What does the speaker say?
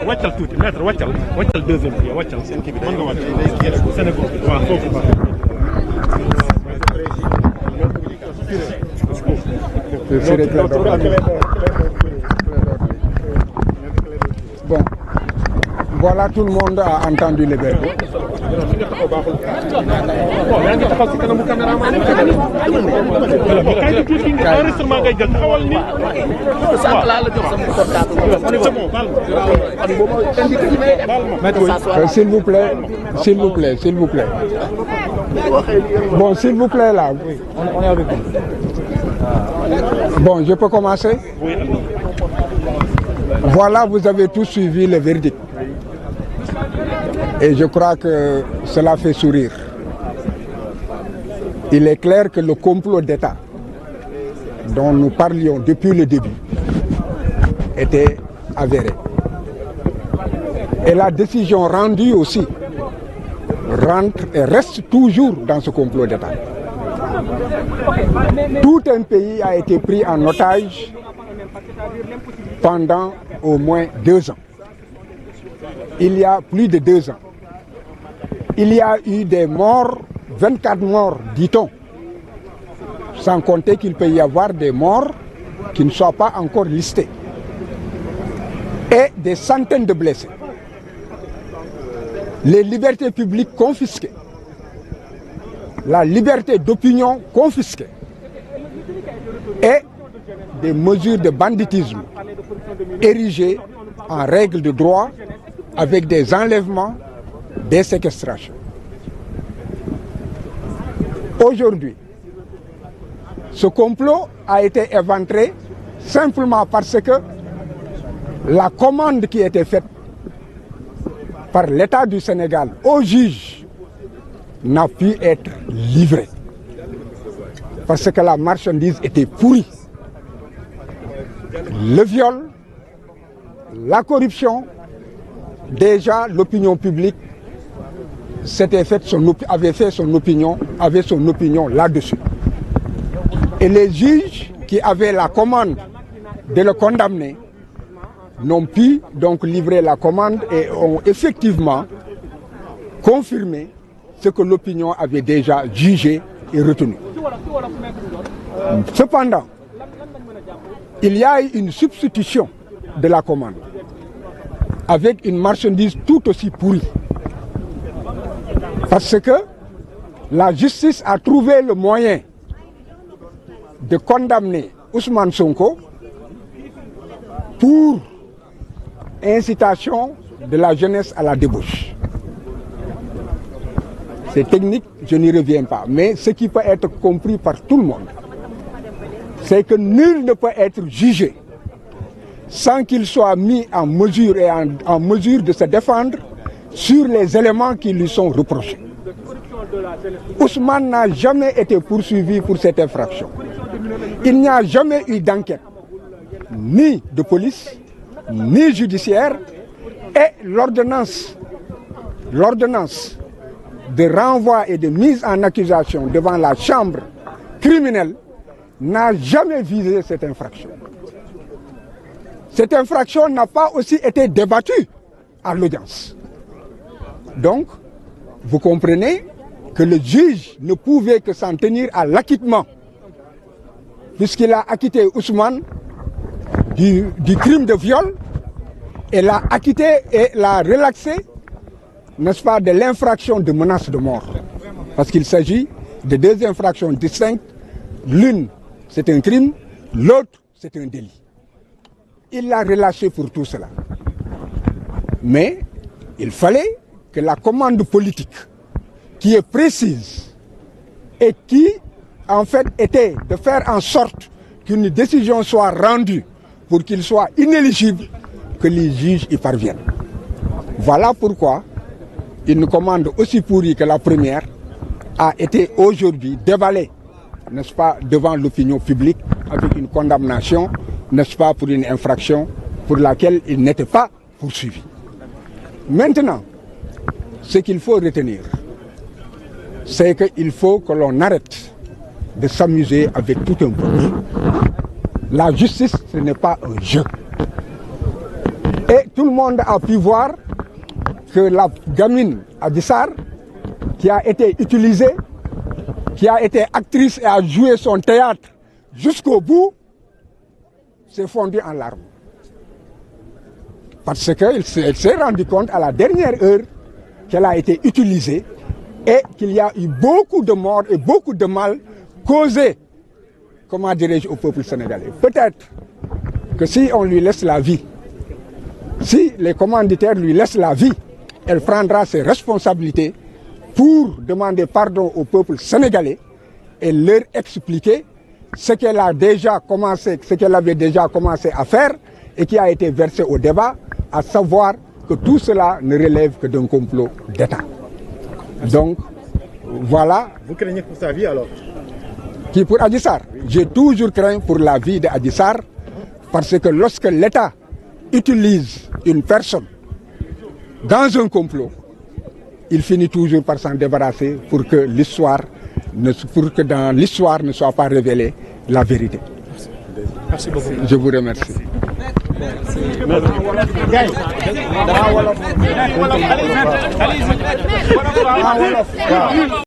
wàccal tuuti maître wàccal deuxième bi wàccal seen kii bi mën nga wàcc Sénégal waaw foofu baax. Bon, voilà, tout le monde a entendu le verbe. S'il vous plaît. Bon, s'il vous plaît, là. On est avec vous. Bon, je peux commencer? Voilà, vous avez tous suivi le verdict. Et je crois que cela fait sourire. Il est clair que le complot d'État dont nous parlions depuis le début était avéré. Et la décision rendue aussi rentre et reste toujours dans ce complot d'État. Tout un pays a été pris en otage pendant au moins 2 ans. Il y a plus de 2 ans. Il y a eu des morts, 24 morts, dit-on. Sans compter qu'il peut y avoir des morts qui ne soient pas encore listés. Et des centaines de blessés. Les libertés publiques confisquées. La liberté d'opinion confisquée. Et des mesures de banditisme érigées en règle de droit avec des enlèvements, des séquestrations. Aujourd'hui, ce complot a été éventré simplement parce que la commande qui était faite par l'État du Sénégal au juge n'a pu être livrée. Parce que la marchandise était pourrie. Le viol, la corruption, déjà l'opinion publique avait son opinion là-dessus. Et les juges qui avaient la commande de le condamner n'ont pu donc livrer la commande et ont effectivement confirmé ce que l'opinion avait déjà jugé et retenu. Cependant, il y a eu une substitution de la commande avec une marchandise tout aussi pourrie. Parce que la justice a trouvé le moyen de condamner Ousmane Sonko pour incitation de la jeunesse à la débauche. C'est technique, je n'y reviens pas. Mais ce qui peut être compris par tout le monde, c'est que nul ne peut être jugé sans qu'il soit mis en mesure et en mesure de se défendre sur les éléments qui lui sont reprochés. Ousmane n'a jamais été poursuivi pour cette infraction. Il n'y a jamais eu d'enquête, ni de police, ni judiciaire, et l'ordonnance de renvoi et de mise en accusation devant la chambre criminelle n'a jamais visé cette infraction. Cette infraction n'a pas aussi été débattue à l'audience. Donc, vous comprenez que le juge ne pouvait que s'en tenir à l'acquittement, puisqu'il a acquitté Ousmane du crime de viol, et l'a acquitté et l'a relaxé, n'est-ce pas, de l'infraction de menace de mort. Parce qu'il s'agit de 2 infractions distinctes. L'une, c'est un crime, l'autre, c'est un délit. Il l'a relâché pour tout cela. Mais il fallait que la commande politique, qui est précise et qui, en fait, était de faire en sorte qu'une décision soit rendue pour qu'il soit inéligible, que les juges y parviennent. Voilà pourquoi une commande aussi pourrie que la première a été aujourd'hui déballée, n'est-ce pas, devant l'opinion publique avec une condamnation, n'est-ce pas, pour une infraction pour laquelle il n'était pas poursuivi. Maintenant, ce qu'il faut retenir, c'est qu'il faut que l'on arrête de s'amuser avec tout un peuple. La justice, ce n'est pas un jeu. Et tout le monde a pu voir que la gamine Adji Sarr, qui a été utilisée, qui a été actrice et a joué son théâtre jusqu'au bout, s'est fondue en larmes. Parce qu'elle s'est rendue compte à la dernière heure qu'elle a été utilisée et qu'il y a eu beaucoup de morts et beaucoup de mal causés, comment dirais-je, au peuple sénégalais. Peut-être que si on lui laisse la vie, si les commanditaires lui laissent la vie, elle prendra ses responsabilités pour demander pardon au peuple sénégalais et leur expliquer ce qu'elle a déjà commencé, ce qu'elle avait déjà commencé à faire et qui a été versé au débat, à savoir que tout cela ne relève que d'un complot d'État. Donc, voilà. Vous craignez pour sa vie alors? Qui pour Adji Sarr? J'ai toujours craint pour la vie d'Adji Sarr parce que lorsque l'État utilise une personne dans un complot, il finit toujours par s'en débarrasser pour que dans l'histoire ne soit pas révélée la vérité. Merci beaucoup. Je vous remercie. Merci.